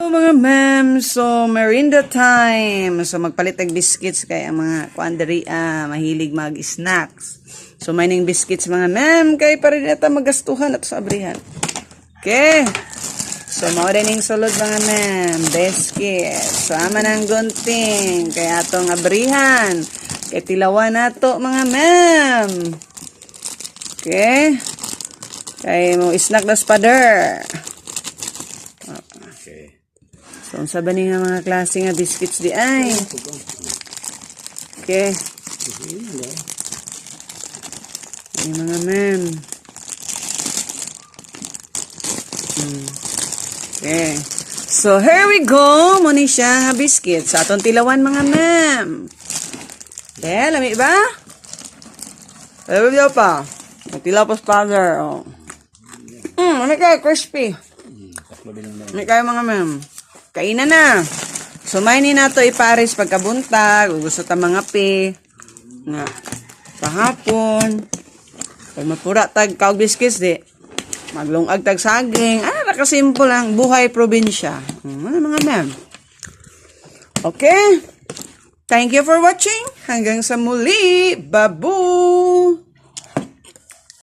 Mga ma'am, so merinda time. So magpalit ng biscuits kay ang mga kuandari mahilig mag-snacks. So may ning biscuits mga ma'am kay para dito magastuhan at sa abrihan. Okay. So mao din ning sulod mga ma'am, biscuits. Sama ng gunting kay atong abrihan. Kay tilawan nato mga ma'am. Okay. Kay mo snack das pader. Okay. So, unsa ba nga mga klase nga biscuits di ay? Okay. Ay, mga ma'am. Okay. So, here we go. Muna siya nga biscuits. Sa atong tilawan, mga ma'am. Okay, lami ba? Lami ba pa? Tilaw pa spagger. Oh. Ano kayo? Crispy. Ano kayo, mga ma'am? Kainan na. So, may ni nato ipares pagkabuntag. Gusto ta mga pe. Nga. Pahapon. Pag mapura tag kaog biscuits di. Maglungag tag saging. Nakasimple lang. Buhay probinsya. Ano mga ma'am? Okay. Thank you for watching. Hanggang sa muli. Babu!